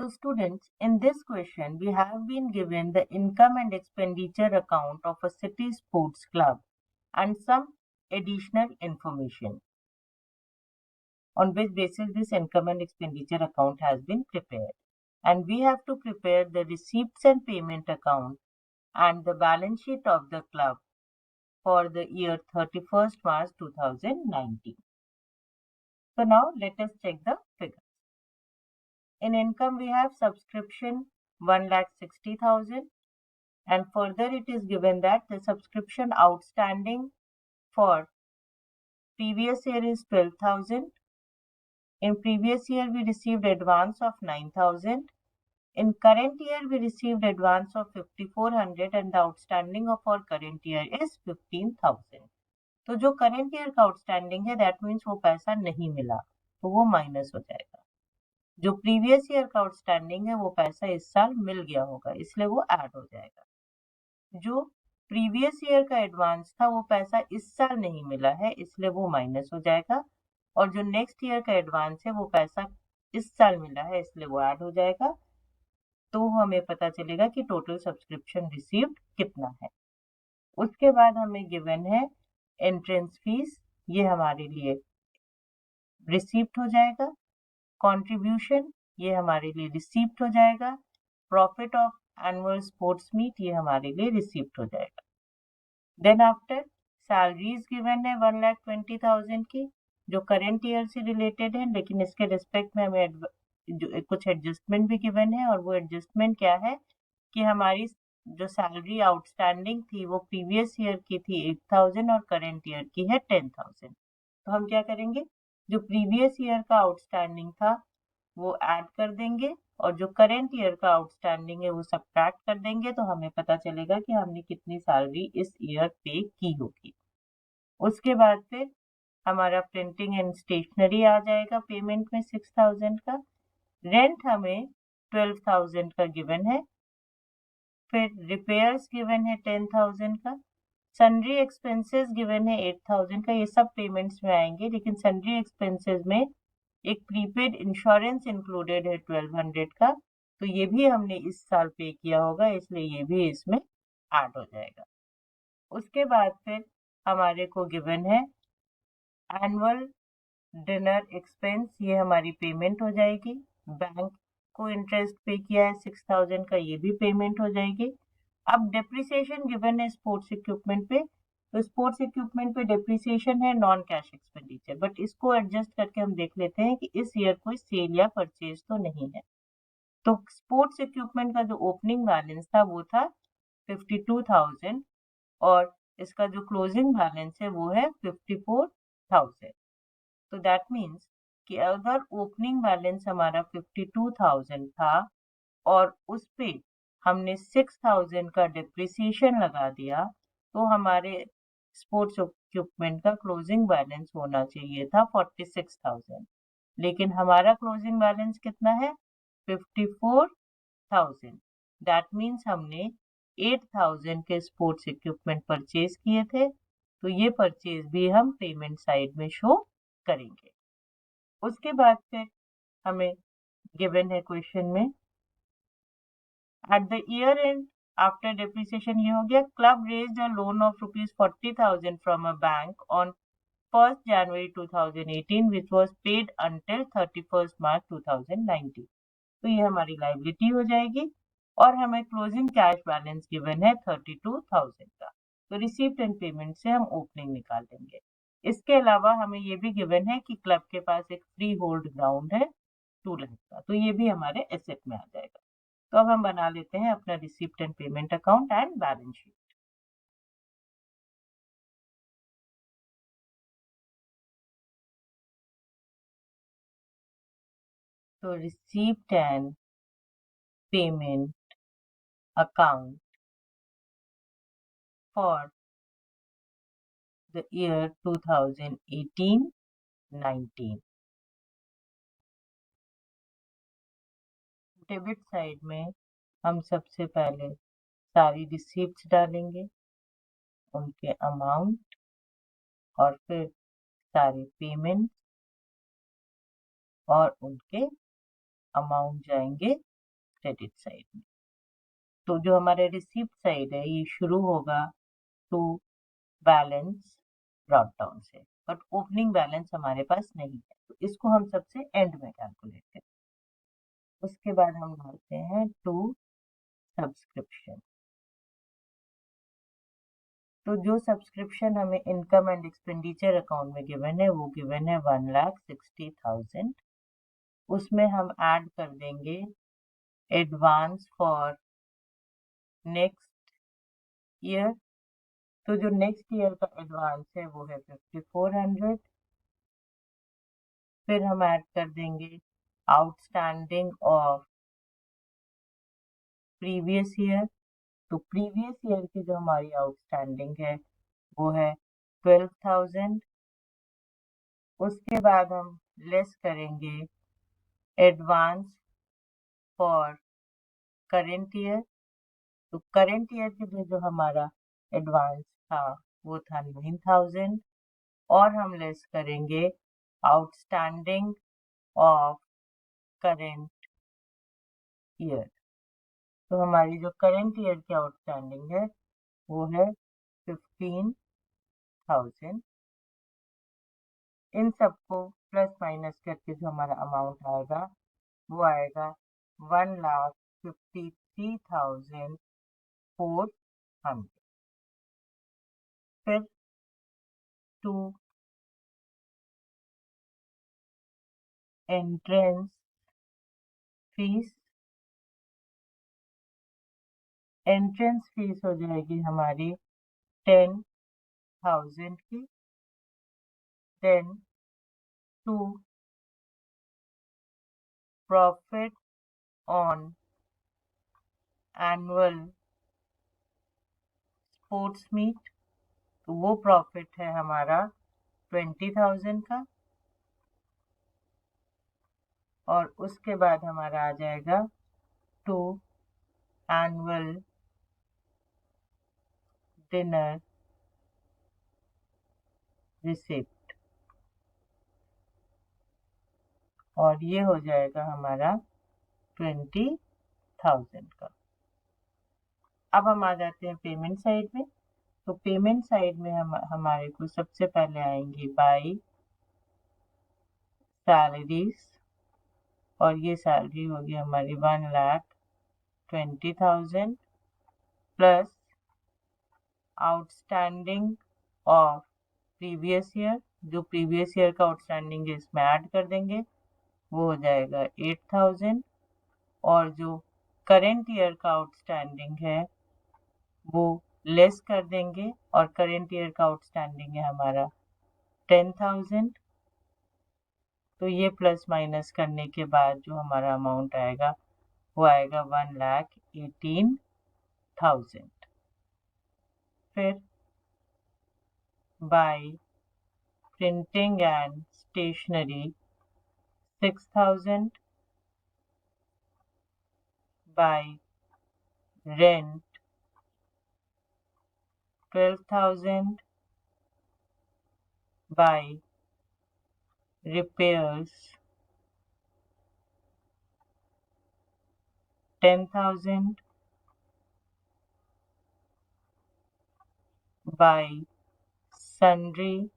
So students, in this question, we have been given the income and expenditure account of a city sports club and some additional information on which basis this income and expenditure account has been prepared. And we have to prepare the receipts and payment account and the balance sheet of the club for the year 31st March 2019. So now let us check the figures. In income, we have subscription 1,60,000, and further it is given that the subscription outstanding for previous year is 12,000. In previous year, we received advance of 9,000. In current year, we received advance of 5,400 and the outstanding of our current year is 15,000. तो जो current year का outstanding है that means वो पैसा नहीं मिला तो वो माइनस हो जाएगा. जो प्रीवियस ईयर का आउटस्टैंडिंग है वो पैसा इस साल मिल गया होगा इसलिए वो ऐड हो जाएगा. जो प्रीवियस ईयर का एडवांस था वो पैसा इस साल नहीं मिला है इसलिए वो माइनस हो जाएगा. और जो नेक्स्ट ईयर का एडवांस है वो पैसा इस साल मिला है इसलिए वो ऐड हो जाएगा. तो हमें पता चलेगा कि टोटल सब्सक्रिप्शन रिसीव्ड कितना है. उसके बाद हमें गिवन है एंट्रेंस फीस, ये हमारे लिए रिसीप्ट हो जाएगा. कंट्रीब्यूशन ये हमारे लिए रिसीप्ट हो जाएगा. Profit of annual sports meet ये हमारे लिए रिसीप्ट हो जाएगा. देन आफ्टर सैलरीज गिवन है 1,20,000 की जो करंट ईयर से रिलेटेड है लेकिन इसके रिस्पेक्ट में हमें कुछ एडजस्टमेंट भी गिवन है. और वो एडजस्टमेंट क्या है कि हमारी जो सैलरी आउटस्टैंडिंग थी वो प्रीवियस ईयर की थी 8,000 और करंट ईयर की है 10,000. तो हम क्या करेंगे, जो प्रीवियस ईयर का आउटस्टैंडिंग था वो ऐड कर देंगे और जो करंट ईयर का आउटस्टैंडिंग है वो सब्ट्रैक्ट कर देंगे तो हमें पता चलेगा कि हमने कितनी सैलरी इस ईयर पे की होगी. उसके बाद फिर हमारा प्रिंटिंग एंड स्टेशनरी आ जाएगा पेमेंट में 6,000 का. रेंट हमें 12,000 का गिवन है. फिर रिपेयर्स गिवन है 10,000 का. सन्ड्री एक्सपेंसेस गिवन है 8,000 का. ये सब पेमेंट्स में आएंगे लेकिन सन्ड्री एक्सपेंसेस में एक प्रीपेड इंश्योरेंस इंक्लूडेड है 1,200 का तो ये भी हमने इस साल पे किया होगा इसलिए ये भी इसमें ऐड हो जाएगा. उसके बाद फिर हमारे को गिवन है एनुअल डिनर एक्सपेंस, ये हमारी पेमेंट हो जाएगी. बैंक को इंटरेस्ट पे किया है 6,000 का, ये भी पेमेंट हो जाएगी. अब डेप्रिसिएशन गिवन है स्पोर्ट्स इक्विपमेंट पे तो स्पोर्ट्स इक्विपमेंट पे डेप्रिसिएशन है नॉन कैश एक्सपेंडिचर बट इसको एडजस्ट करके हम देख लेते हैं कि इस ईयर कोई सेल या परचेज तो नहीं है. तो स्पोर्ट्स इक्विपमेंट का जो ओपनिंग बैलेंस था वो था 52,000 और इसका जो क्लोजिंग बैलेंस है वो है 54,000. तो दैट मीन्स कि अगर ओपनिंग बैलेंस हमारा 52,000 था और उस पे हमने 6,000 का डिप्रिसिएशन लगा दिया तो हमारे स्पोर्ट्स इक्विपमेंट का क्लोजिंग बैलेंस होना चाहिए था 46,000 लेकिन हमारा क्लोजिंग बैलेंस कितना है 54,000. दैट मीन्स हमने 8,000 के स्पोर्ट्स इक्विपमेंट परचेज किए थे तो ये परचेज भी हम पेमेंट साइड में शो करेंगे. उसके बाद फिर हमें गिवन है क्वेश्चन में at the year and after depreciation ये हो गया. Club raised a loan of ₹40,000 from a bank on 1st January 2018 which was paid until 31st March 2019. तो ये हमारी लाइबिलिटी हो जाएगी और हमें क्लोजिंग कैश बैलेंस गिवन है 32,000 का. तो रिसीप्ट एंड पेमेंट से हम ओपनिंग निकाल देंगे. इसके अलावा हमें ये भी गिवन है कि क्लब के पास एक फ्री होल्ड ग्राउंड है 2 लाख का तो ये भी हमारे एसेट में आ जाएगा. तो अब हम बना लेते हैं अपना receipt and payment account and balance sheet. तो receipt and payment account for the year 2018-19. डेबिट साइड में हम सबसे पहले सारी रिसीप्ट्स डालेंगे, उनके अमाउंट और फिर सारे पेमेंट और उनके अमाउंट जाएंगे क्रेडिट साइड में। तो जो हमारा रिसीप्ट साइड है ये शुरू होगा टू बैलेंस ब्रॉट डाउन से, बट ओपनिंग बैलेंस हमारे पास नहीं है, तो इसको हम सबसे एंड में कैलकुलेट करें। उसके बाद हम डालते हैं टू सब्सक्रिप्शन। तो जो सब्सक्रिप्शन हमें इनकम एंड एक्सपेंडिचर अकाउंट में गिवन है वो गिवन है 1,60,000। उसमें हम ऐड कर देंगे एडवांस फॉर नेक्स्ट ईयर। तो जो नेक्स्ट ईयर का एडवांस है वो है 5,400। फिर हम ऐड कर देंगे आउटस्टैंडिंग ऑफ प्रीवियस ईयर। तो प्रीवियस ईयर की जो हमारी आउटस्टैंडिंग है वो है 12,000। उसके बाद हम लेस करेंगे एडवांस फॉर करेंट ईयर। तो करेंट ईयर के लिए जो हमारा एडवांस था वो था 9,000, और हम लेस करेंगे आउटस्टैंडिंग ऑफ करेंट ईयर। तो हमारी जो करेंट ईयर की आउटस्टैंडिंग है वो है 15,000। इन सबको प्लस माइनस करके जो हमारा अमाउंट आएगा वो आएगा 1,53,400। फिर to entrance fees. Entrance fees हो जाएगी हमारी 10,000 की। Then to profit on annual sports meet. तो वो प्रॉफिट है हमारा 20,000 का। और उसके बाद हमारा आ जाएगा टू एनुअल डिनर रिसिप्ट, और ये हो जाएगा हमारा 20,000 का। अब हम आ जाते हैं पेमेंट साइड में। तो पेमेंट साइड में हमारे को सबसे पहले आएंगे बाई सैलरीज, और ये सैलरी होगी हमारी 1,20,000 plus outstanding of previous year. जो प्रीवियस ईयर का आउटस्टैंडिंग है इसमें ऐड कर देंगे, वो हो जाएगा 8,000। और जो करेंट ईयर का आउटस्टैंडिंग है वो लेस कर देंगे, और करेंट ईयर का आउटस्टैंडिंग है हमारा 10,000। तो ये प्लस माइनस करने के बाद जो हमारा अमाउंट आएगा वो आएगा 1,18,000। फिर by printing and stationery 6,000, by rent 12,000, by repairs 10,000, by sundry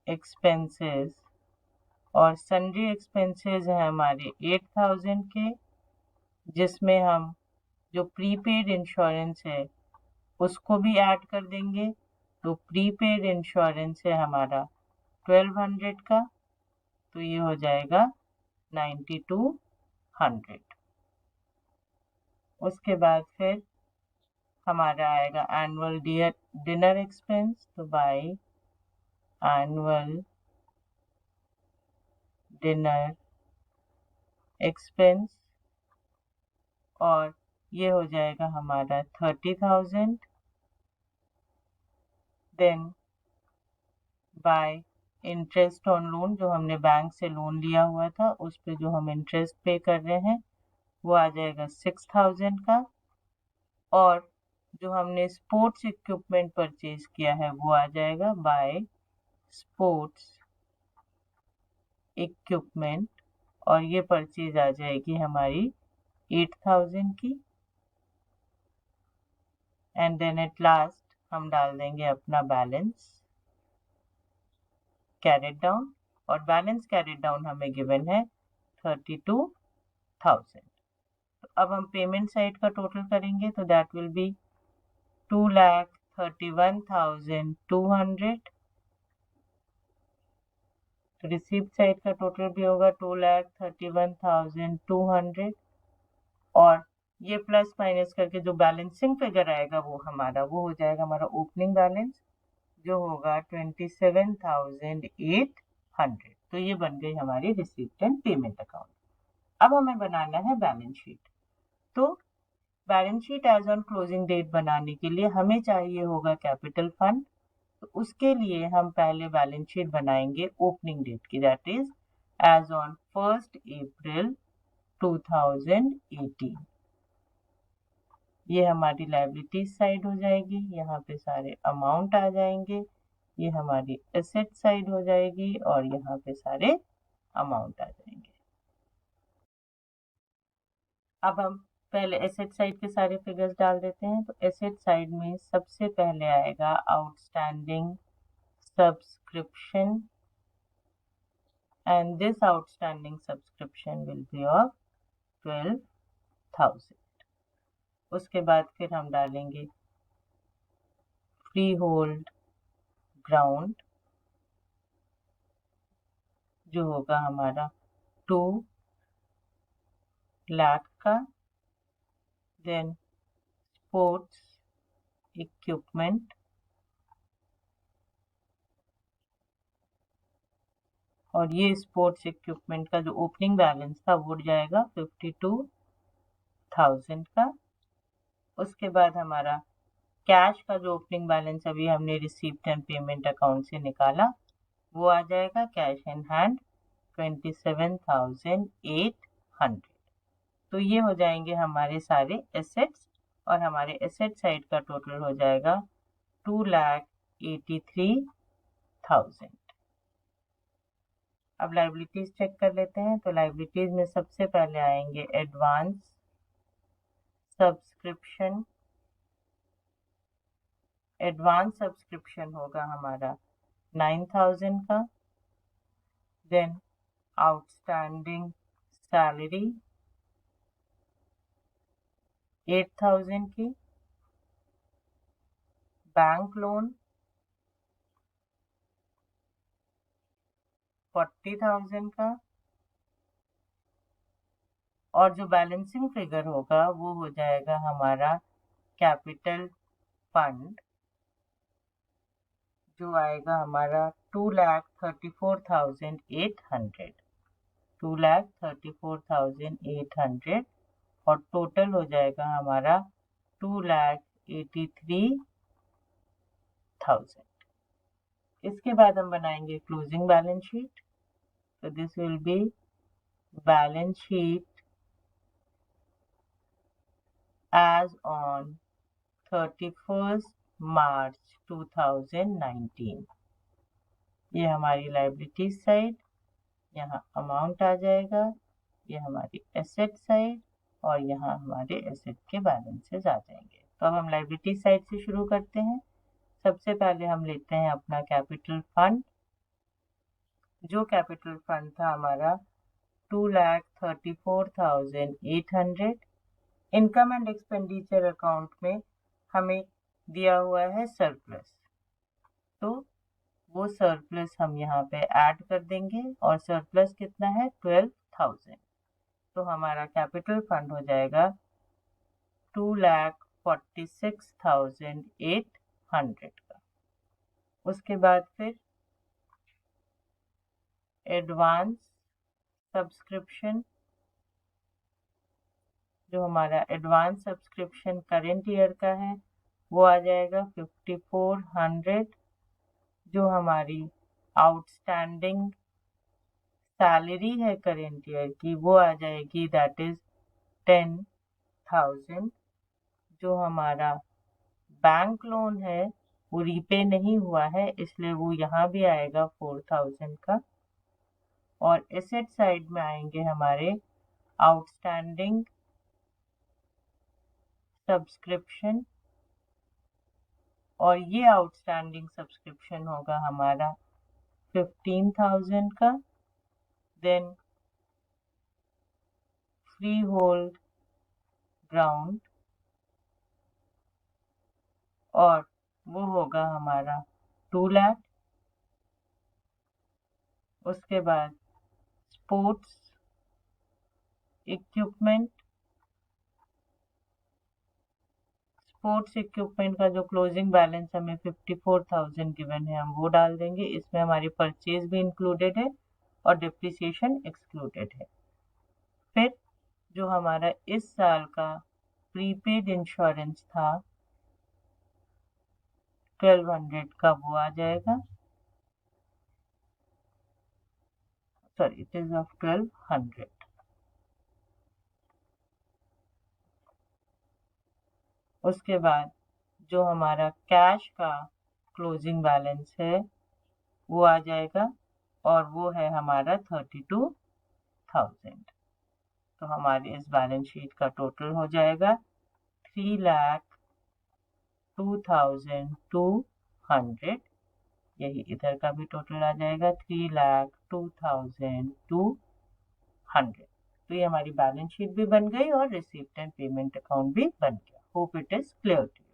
expenses, और sundry expenses है हमारे 8,000 के, जिसमें हम जो प्रीपेड इंश्योरेंस है उसको भी ऐड कर देंगे। तो प्रीपेड इंश्योरेंस है हमारा 1,200 का, तो ये हो जाएगा 9,200। उसके बाद फिर हमारा आएगा एनुअल डिनर एक्सपेंस। तो बाय एनुअल डिनर एक्सपेंस, और ये हो जाएगा हमारा 30,000। Then by interest on loan, जो हमने बैंक से लोन लिया हुआ था उस पे जो हम इंटरेस्ट पे कर रहे हैं वो आ जाएगा 6,000 का। और जो हमने स्पोर्ट्स इक्विपमेंट परचेज किया है वो आ जाएगा बाय स्पोर्ट्स इक्विपमेंट, और ये परचेज आ जाएगी हमारी 8000 की। एंड देन एट लास्ट हम डाल देंगे अपना बैलेंस कैरेट डाउन, और बैलेंस कैरेट डाउन हमें गिवन है 32,000। तो अब हम पेमेंट साइड का टोटल करेंगे तो दैट विल बी 2,31,200। तो रिसीप्ट साइड का टोटल भी होगा 2,31,200, और ये प्लस माइनस करके जो बैलेंसिंग फिगर आएगा वो हो जाएगा हमारा ओपनिंग बैलेंस, जो होगा 27,800। तो ये बन गई हमारी रिसीप्ट एंड पेमेंट अकाउंट। अब हमें बनाना है बैलेंस शीट। तो balance sheet as on closing date बनाने के लिए हमें चाहिए होगा कैपिटल फंड। तो उसके लिए हम पहले बैलेंस शीट बनाएंगे ओपनिंग डेट की, दैट इज एज ऑन 1 अप्रैल 2018। ये हमारी लायबिलिटीज साइड हो जाएगी, यहाँ पे सारे अमाउंट आ जाएंगे। ये हमारी एसेट साइड हो जाएगी और यहाँ पे सारे अमाउंट आ जाएंगे। अब हम पहले एसेट साइड के सारे फिगर्स डाल देते हैं। तो एसेट साइड में सबसे पहले आएगा outstanding subscription, and this outstanding subscription will be of 12,000। उसके बाद फिर हम डालेंगे फ्री होल्ड ग्राउंड, जो होगा हमारा 2 लाख का। देन स्पोर्ट्स इक्विपमेंट, और ये स्पोर्ट्स इक्विपमेंट का जो ओपनिंग बैलेंस था वो जाएगा 52,000 का। उसके बाद हमारा कैश का जो ओपनिंग बैलेंस अभी हमने रिसीप्ट एंड पेमेंट अकाउंट से निकाला वो आ जाएगा कैश इन हैंड 27,800। तो ये हो जाएंगे हमारे सारे एसेट्स, और हमारे एसेट साइड का टोटल हो जाएगा 2,83,000। अब लायबिलिटीज चेक कर लेते हैं। तो लायबिलिटीज में सबसे पहले आएंगे एडवांस सब्सक्रिप्शन। एडवांस सब्सक्रिप्शन होगा हमारा 9,000 का। देन आउटस्टैंडिंग सैलरी 8,000 की। बैंक लोन 40,000 का। और जो बैलेंसिंग फिगर होगा वो हो जाएगा हमारा कैपिटल फंड, जो आएगा हमारा 2,34,800। 2,34,800, और टोटल हो जाएगा हमारा 2,83,000। इसके बाद हम बनाएंगे क्लोजिंग बैलेंस शीट। तो this will be balance sheet as on 31st March 2019। ये हमारी लायबिलिटी साइड, यहाँ अमाउंट आ जाएगा, ये हमारी एसेट साइड, और यहाँ हमारे एसेट के बैलेंसेस आ जाएंगे। तो अब हम लायबिलिटी साइड से शुरू करते हैं। सबसे पहले हम लेते हैं अपना कैपिटल फंड। जो कैपिटल फंड था हमारा 2,34,800। इनकम एंड एक्सपेंडिचर अकाउंट में हमें दिया हुआ है सरप्लस, तो वो सरप्लस हम यहाँ पे ऐड कर देंगे, और सरप्लस कितना है 12,000। तो हमारा कैपिटल फंड हो जाएगा 2,46,800 का। उसके बाद फिर एडवांस सब्सक्रिप्शन, जो हमारा एडवांस सब्सक्रिप्शन करेंट ईयर का है वो आ जाएगा 5,400। जो हमारी आउटस्टैंडिंग सैलरी है करेंट ईयर की वो आ जाएगी दैट इज 10,000। जो हमारा बैंक लोन है वो रीपे नहीं हुआ है, इसलिए वो यहाँ भी आएगा 4,000 का। और एसेट साइड में आएंगे हमारे आउटस्टैंडिंग सब्सक्रिप्शन, और ये आउटस्टैंडिंग सब्सक्रिप्शन होगा हमारा 15,000 का। देन फ्री होल्ड ग्राउंड, और वो होगा हमारा 2 लाख। उसके बाद स्पोर्ट्स इक्विपमेंट, स्पोर्ट्स इक्विपमेंट का जो क्लोजिंग बैलेंस हमें 54,000 गिवन है, हम वो डाल देंगे। इसमें हमारी परचेज भी इंक्लूडेड है और डिप्रिसिएशन एक्सक्लूडेड है। फिर जो हमारा इस साल का प्रीपेड इंश्योरेंस था 1200 का, वो आ जाएगा, सॉरी इट इज ऑफ 1200। उसके बाद जो हमारा कैश का क्लोजिंग बैलेंस है वो आ जाएगा, और वो है हमारा 32,000। तो हमारी इस बैलेंस शीट का टोटल हो जाएगा 3,02,200। यही इधर का भी टोटल आ जाएगा 3,02,200। तो ये हमारी बैलेंस शीट भी बन गई और रिसीप्ट एंड पेमेंट अकाउंट भी बन गया। Hope it is clear to you.